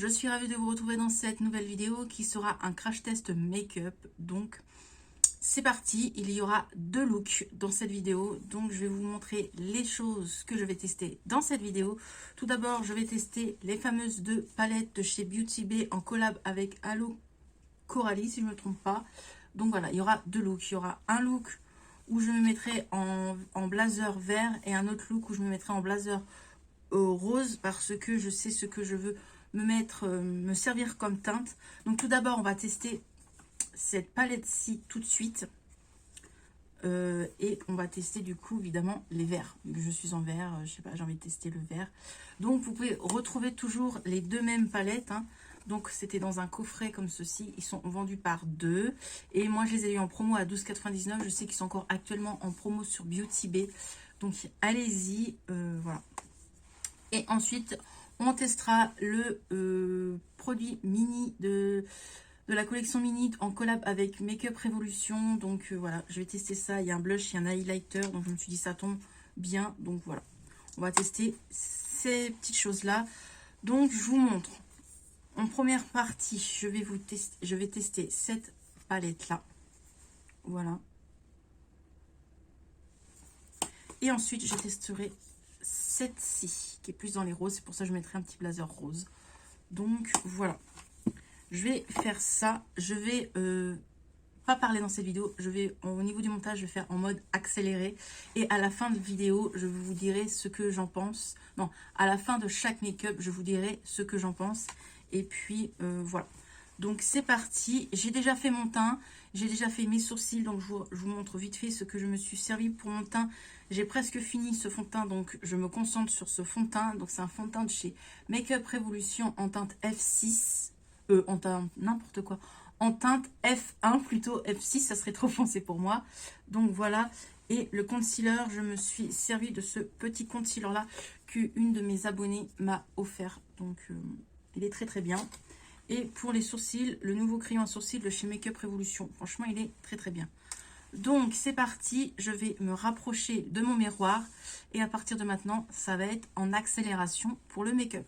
je suis ravie de vous retrouver dans cette nouvelle vidéo qui sera un crash test make-up. Donc c'est parti, il y aura deux looks dans cette vidéo. Donc je vais vous montrer les choses que je vais tester dans cette vidéo. Tout d'abord, je vais tester les fameuses deux palettes de chez Beauty Bay en collab avec Alo Coralie, si je ne me trompe pas. Donc voilà, il y aura deux looks. Il y aura un look où je me mettrai en blazer vert et un autre look où je me mettrai en blazer rose parce que je sais ce que je veux me mettre, me servir comme teinte. Donc tout d'abord, on va tester cette palette-ci tout de suite. Et on va tester du coup évidemment les verts. Je suis en vert, je sais pas, j'ai envie de tester le vert. Donc vous pouvez retrouver toujours les deux mêmes palettes. Donc c'était dans un coffret comme ceci. Ils sont vendus par deux. Et moi je les ai eu en promo à 12,99 €. Je sais qu'ils sont encore actuellement en promo sur Beauty Bay. Donc allez-y, voilà. Et ensuite, on testera le produit mini de la collection mini en collab avec Makeup Revolution. Donc voilà, je vais tester ça. Il y a un blush, il y a un highlighter. Donc je me suis dit, ça tombe bien. Donc voilà, on va tester ces petites choses-là. Donc je vous montre. En première partie, je vais tester cette palette-là. Voilà. Et ensuite, je testerai cette-ci, qui est plus dans les roses. C'est pour ça que je mettrai un petit blazer rose. Donc, voilà. Je vais faire ça. Je vais pas parler dans cette vidéo. Je vais, au niveau du montage, je vais faire en mode accéléré. Et à la fin de vidéo, je vous dirai ce que j'en pense. Non, à la fin de chaque make-up, je vous dirai ce que j'en pense. Et puis, voilà. Donc, c'est parti. J'ai déjà fait mon teint. J'ai déjà fait mes sourcils. Donc, je vous montre vite fait ce que je me suis servi pour mon teint. J'ai presque fini ce fond de teint. Donc, je me concentre sur ce fond de teint. Donc, c'est un fond de teint de chez Makeup Revolution en teinte F6. En teinte n'importe quoi. En teinte F1 plutôt. F6, ça serait trop foncé pour moi. Donc, voilà. Et le concealer, je me suis servi de ce petit concealer-là qu'une de mes abonnées m'a offert. Donc, il est très très bien. Et pour les sourcils, le nouveau crayon à sourcils de chez Makeup Revolution. Franchement, il est très très bien. Donc, c'est parti. Je vais me rapprocher de mon miroir. Et à partir de maintenant, ça va être en accélération pour le make-up.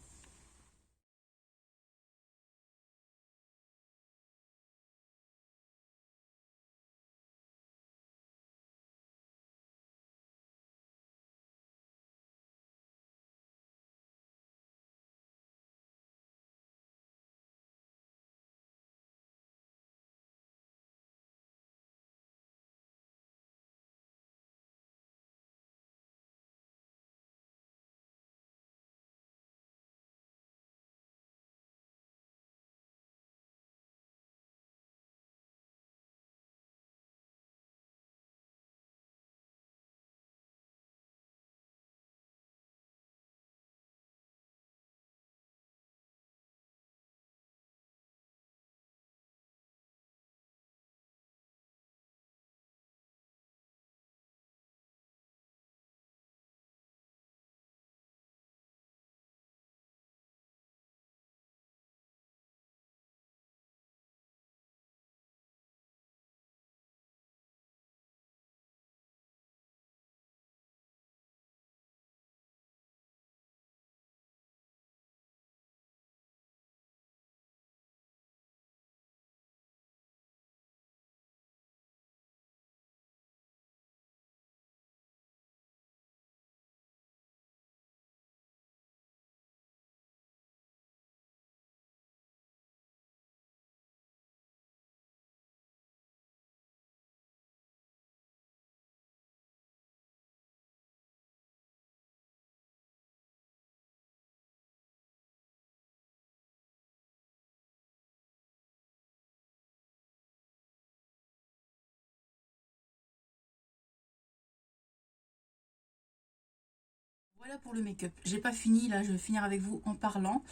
Voilà pour le make-up. J'ai pas fini, là, je vais finir avec vous en parlant.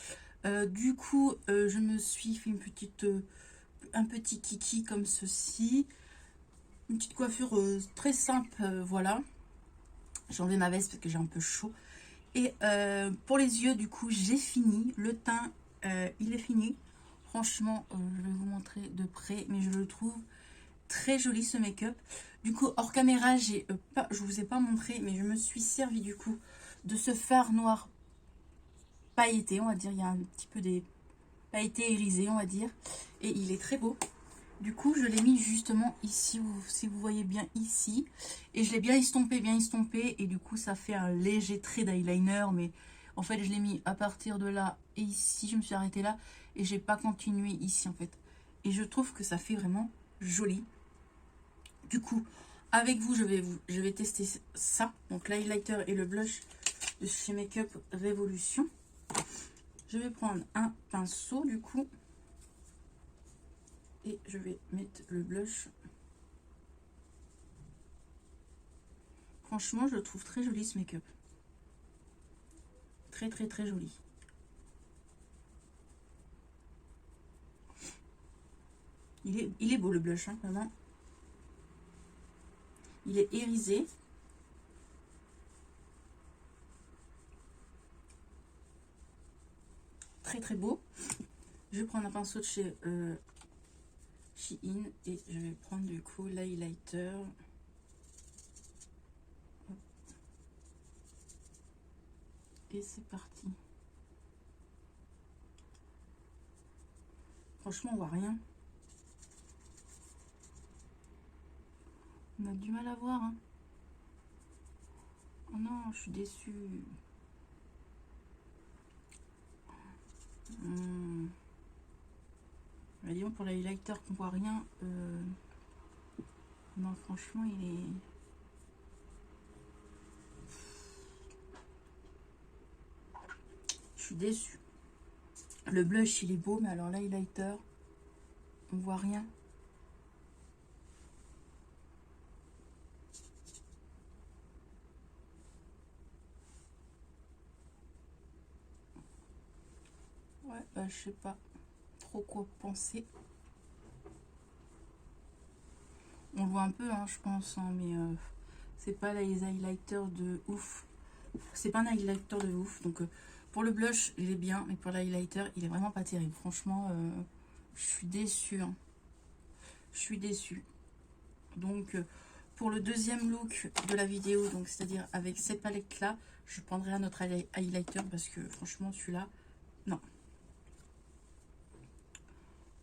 Du coup, je me suis fait un petit kiki comme ceci. Une petite coiffure très simple, voilà. J'ai enlevé ma veste parce que j'ai un peu chaud. Et pour les yeux, du coup, j'ai fini. Le teint, il est fini. Franchement, je vais vous montrer de près, mais je le trouve très joli ce make-up. Du coup, hors caméra, je vous ai pas montré, mais je me suis servi du coup de ce fard noir pailleté, on va dire. Il y a un petit peu a été irisé, on va dire. Et il est très beau. Du coup, je l'ai mis justement ici, si vous voyez bien ici. Et je l'ai bien estompé. Et du coup, ça fait un léger trait d'eyeliner. Mais en fait, je l'ai mis à partir de là et ici. Je me suis arrêtée là. Et j'ai pas continué ici, en fait. Et je trouve que ça fait vraiment joli. Du coup, avec vous, je vais tester ça. Donc, l'highlighter et le blush de chez Makeup Revolution. Je vais prendre un pinceau, du coup. Et je vais mettre le blush. Franchement, je le trouve très joli ce make-up. Très très très joli. Il est beau le blush, hein, vraiment. Il est irisé. Très très beau. Je vais prendre un pinceau de chez Shein et je vais prendre du coup l'highlighter. Et c'est parti. Franchement, on voit rien. On a du mal à voir. Hein. Oh non, je suis déçue. Disons pour l'highlighter qu'on voit rien. Non, franchement, il est... Je suis déçue. Le blush, il est beau, mais alors l'highlighter, on voit rien. Ouais, bah, je sais pas trop quoi penser. On le voit un peu, hein, je pense, hein, mais c'est pas les highlighters de ouf. C'est pas un highlighter de ouf. Donc, pour le blush, il est bien, mais pour l'highlighter, il est vraiment pas terrible. Franchement, je suis déçue. Hein. Je suis déçue. Donc, pour le deuxième look de la vidéo, donc c'est-à-dire avec cette palette-là, je prendrai un autre highlighter parce que franchement, celui-là, non.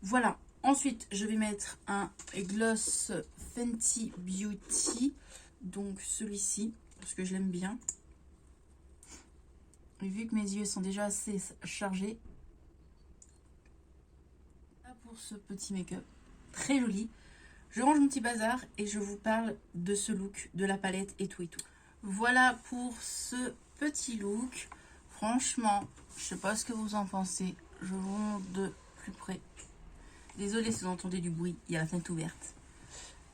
Voilà. Ensuite, je vais mettre un gloss Fenty Beauty. Donc, celui-ci, parce que je l'aime bien. Et vu que mes yeux sont déjà assez chargés. Là pour ce petit make-up. Très joli. Je range mon petit bazar et je vous parle de ce look, de la palette et tout et tout. Voilà pour ce petit look. Franchement, je sais pas ce que vous en pensez. Je vous montre de plus près. Désolée si vous entendez du bruit, il y a la fenêtre ouverte.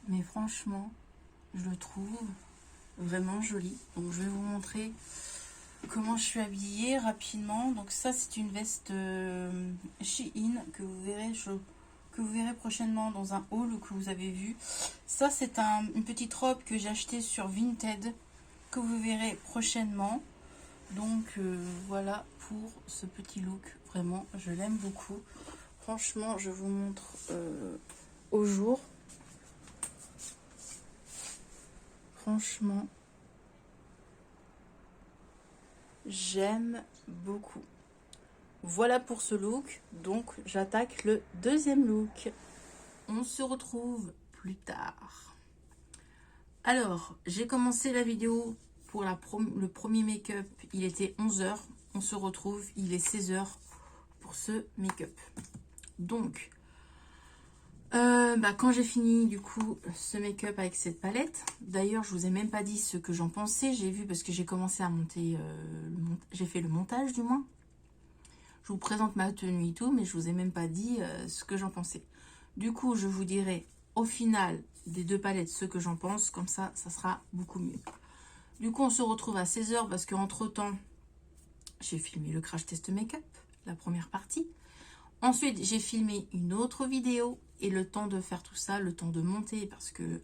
Mais franchement, je le trouve vraiment joli. Donc je vais vous montrer comment je suis habillée rapidement. Donc ça, c'est une veste Shein que vous verrez prochainement dans un haul que vous avez vu. Ça, c'est une petite robe que j'ai achetée sur Vinted que vous verrez prochainement. Donc voilà pour ce petit look. Vraiment, je l'aime beaucoup. Franchement, je vous montre au jour. Franchement, j'aime beaucoup. Voilà pour ce look. Donc, j'attaque le deuxième look. On se retrouve plus tard. Alors, j'ai commencé la vidéo pour le premier make-up. Il était 11 h. On se retrouve, il est 16 h pour ce make-up. Donc, quand j'ai fini du coup ce make-up avec cette palette, d'ailleurs je vous ai même pas dit ce que j'en pensais, j'ai vu parce que j'ai commencé à monter, j'ai fait le montage du moins. Je vous présente ma tenue et tout, mais je vous ai même pas dit ce que j'en pensais. Du coup, je vous dirai au final des deux palettes ce que j'en pense, comme ça, ça sera beaucoup mieux. Du coup, on se retrouve à 16 h parce qu'entre temps, j'ai filmé le crash test make-up, la première partie. Ensuite, j'ai filmé une autre vidéo et le temps de faire tout ça, le temps de monter parce que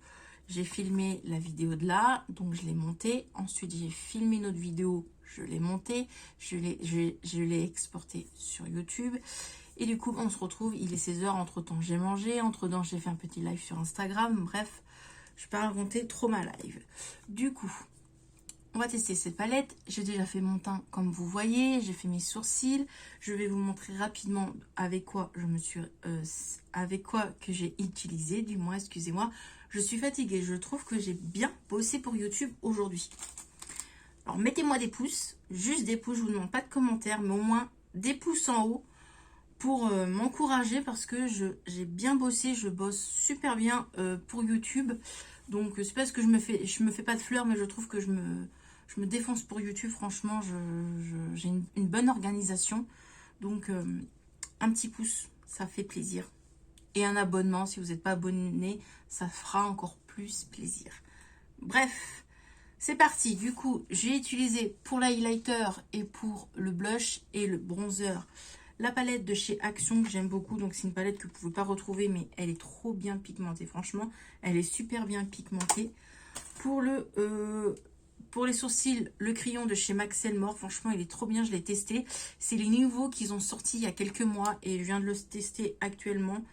j'ai filmé la vidéo de là, donc je l'ai montée. Ensuite, j'ai filmé une autre vidéo, je l'ai montée, je l'ai exportée sur YouTube. Et du coup, on se retrouve, il est 16 h, entre-temps j'ai mangé, entre-temps j'ai fait un petit live sur Instagram, bref, je ne vais pas raconter trop ma live. Du coup, on va tester cette palette. J'ai déjà fait mon teint comme vous voyez. J'ai fait mes sourcils. Je vais vous montrer rapidement avec quoi je me suis... avec quoi que j'ai utilisé. Du moins, excusez-moi. Je suis fatiguée. Je trouve que j'ai bien bossé pour YouTube aujourd'hui. Alors, mettez-moi des pouces. Juste des pouces. Je vous demande pas de commentaires. Mais au moins des pouces en haut. Pour m'encourager parce que j'ai bien bossé, je bosse super bien pour YouTube. Donc c'est parce que je me fais pas de fleurs, mais je trouve que je me défonce pour YouTube. Franchement, j'ai une bonne organisation. Donc un petit pouce, ça fait plaisir. Et un abonnement, si vous n'êtes pas abonné, ça fera encore plus plaisir. Bref, c'est parti. Du coup, j'ai utilisé pour l'highlighter et pour le blush et le bronzer la palette de chez Action que j'aime beaucoup. Donc c'est une palette que vous ne pouvez pas retrouver, mais elle est trop bien pigmentée. Franchement, elle est super bien pigmentée. Pour les sourcils, le crayon de chez Max Elmore, franchement, il est trop bien. Je l'ai testé. C'est les nouveaux qu'ils ont sortis il y a quelques mois et je viens de le tester actuellement,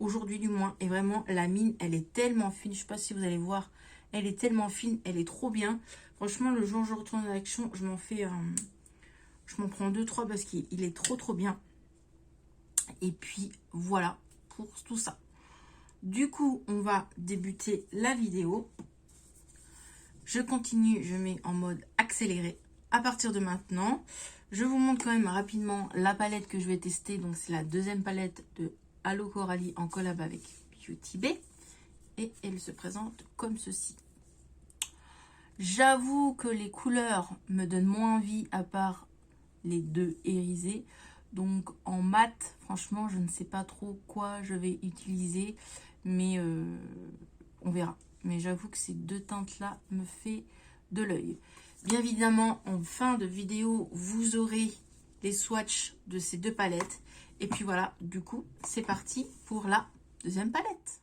aujourd'hui du moins. Et vraiment, la mine, elle est tellement fine. Je ne sais pas si vous allez voir. Elle est tellement fine, elle est trop bien. Franchement, le jour où je retourne à Action, je m'en prends 2-3 parce qu'il est trop bien. Et puis voilà pour tout ça. Du coup, on va débuter la vidéo. Je continue, je mets en mode accéléré à partir de maintenant. Je vous montre quand même rapidement la palette que je vais tester. Donc c'est la deuxième palette de Allo Coralie en collab avec Beauty Bay. Et elle se présente comme ceci. J'avoue que les couleurs me donnent moins envie à part les deux irisés. Donc en mat, franchement, je ne sais pas trop quoi je vais utiliser. Mais on verra. Mais j'avoue que ces deux teintes-là me fait de l'œil. Bien évidemment, en fin de vidéo, vous aurez les swatchs de ces deux palettes. Et puis voilà, du coup, c'est parti pour la deuxième palette.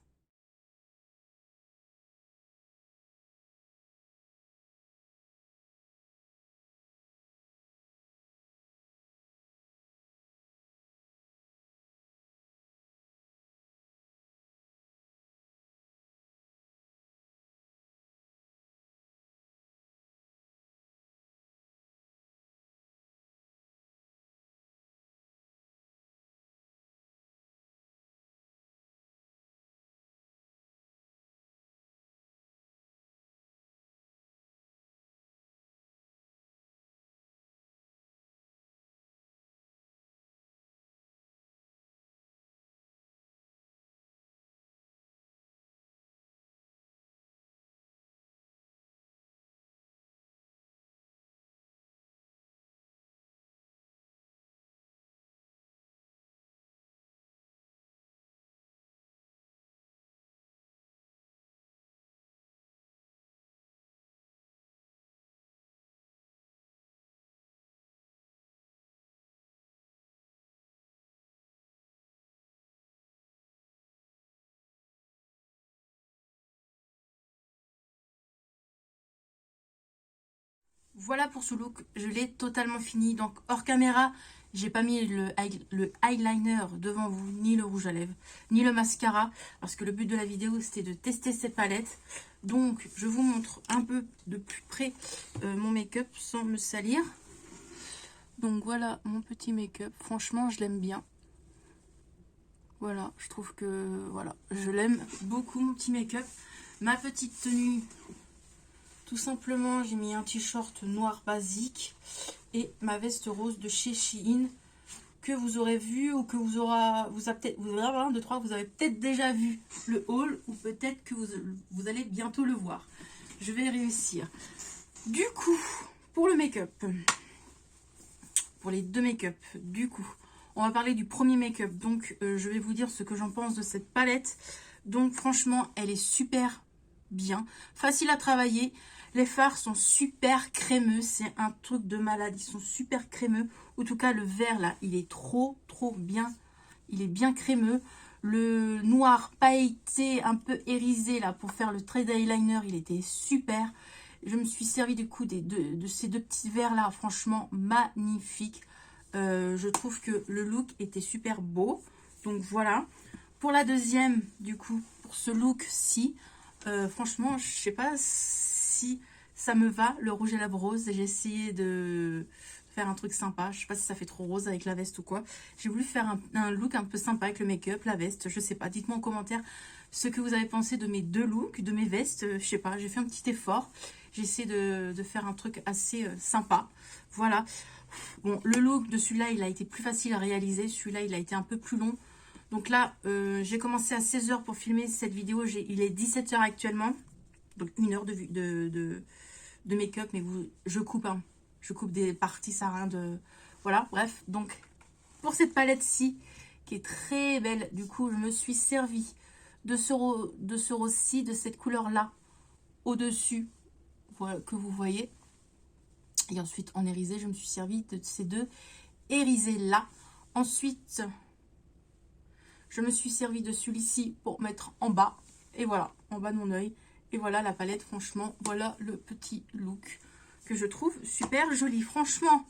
Voilà pour ce look, je l'ai totalement fini. Donc hors caméra, j'ai pas mis le eyeliner devant vous, ni le rouge à lèvres, ni le mascara. Parce que le but de la vidéo, c'était de tester cette palette. Donc je vous montre un peu de plus près mon make-up sans me salir. Donc voilà mon petit make-up. Franchement, je l'aime bien. Voilà, je trouve que voilà, je l'aime beaucoup mon petit make-up. Ma petite tenue... Tout simplement, j'ai mis un t-shirt noir basique et ma veste rose de chez Shein que vous aurez vu ou que vous avez peut-être déjà vu le haul ou peut-être que vous allez bientôt le voir. Je vais réussir. Du coup, pour le make-up, pour les deux make-up, du coup, on va parler du premier make-up. Donc, je vais vous dire ce que j'en pense de cette palette. Donc, franchement, elle est super bien, facile à travailler. Les fards sont super crémeux, c'est un truc de malade, ils sont super crémeux. En tout cas, le vert là, il est trop bien, il est bien crémeux. Le noir pailleté, un peu irisé là, pour faire le trait d'eyeliner, il était super. Je me suis servi du coup de ces deux petits verres là, franchement magnifique. Je trouve que le look était super beau. Donc voilà. Pour la deuxième, du coup, pour ce look-ci, franchement, je sais pas si ça me va, le rouge à lèvres rose. J'ai essayé de faire un truc sympa. Je sais pas si ça fait trop rose avec la veste ou quoi. J'ai voulu faire un look un peu sympa avec le make-up, la veste, je sais pas. Dites-moi en commentaire ce que vous avez pensé de mes deux looks, de mes vestes. Je sais pas, j'ai fait un petit effort. J'ai essayé de faire un truc assez sympa. Voilà. Bon, le look de celui-là, il a été plus facile à réaliser. Celui-là, il a été un peu plus long. Donc là, j'ai commencé à 16 h pour filmer cette vidéo. Il est 17 h actuellement. Donc 1 heure de make-up. Mais je coupe, hein. Je coupe des parties, ça n'a rien de... Voilà, bref. Donc, pour cette palette-ci, qui est très belle, du coup, je me suis servi de ce rose-ci, de cette couleur-là, au-dessus, voilà, que vous voyez. Et ensuite, en irisé, je me suis servi de ces deux irisés-là. Ensuite, je me suis servi de celui-ci pour mettre en bas. Et voilà, en bas de mon œil. Et voilà la palette, franchement, voilà le petit look que je trouve super joli. Franchement,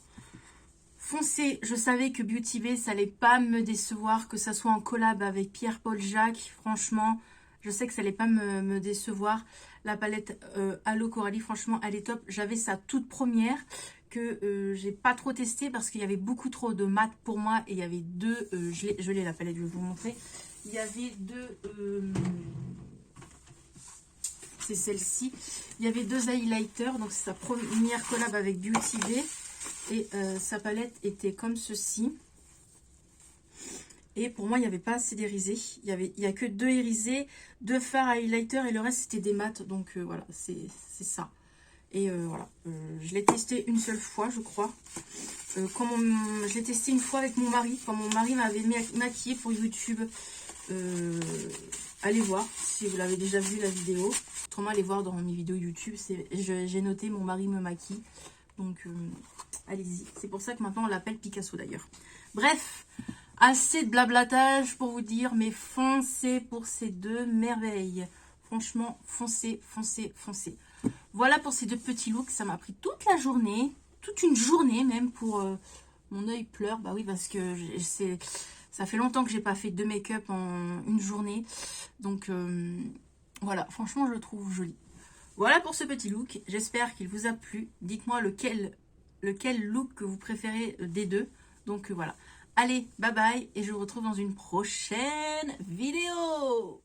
foncez. Je savais que Beauty Bay, ça allait pas me décevoir, que ça soit en collab avec Pierre-Paul Jacques. Franchement, je sais que ça allait pas me décevoir. La palette Halo Coralie, franchement, elle est top. J'avais sa toute première que j'ai pas trop testée parce qu'il y avait beaucoup trop de mat pour moi. Et il y avait deux, je l'ai la palette, je vais vous montrer. Il y avait deux... c'est celle-ci. Il y avait deux highlighters, donc c'est sa première collab avec Beauty Bay. Et sa palette était comme ceci. Et pour moi, il n'y avait pas assez d'irisés. Il y a que deux irisés, deux fards highlighter et le reste, c'était des mats. Donc voilà, c'est ça. Et voilà, je l'ai testé une seule fois, je crois. Je l'ai testé une fois avec mon mari. Quand mon mari m'avait maquillé pour YouTube. Allez voir si vous l'avez déjà vu la vidéo. Autrement, allez voir dans mes vidéos YouTube. J'ai noté mon mari me maquille. Donc, allez-y. C'est pour ça que maintenant, on l'appelle Picasso d'ailleurs. Bref, assez de blablatage pour vous dire, mais foncez pour ces deux merveilles. Franchement, foncez, foncez, foncez. Voilà pour ces deux petits looks. Ça m'a pris toute la journée, toute une journée même pour... mon œil pleure. Bah oui, parce que ça fait longtemps que j'ai pas fait de make-up en une journée. Donc, voilà. Franchement, je le trouve joli. Voilà pour ce petit look. J'espère qu'il vous a plu. Dites-moi lequel look que vous préférez des deux. Donc, voilà. Allez, bye bye. Et je vous retrouve dans une prochaine vidéo.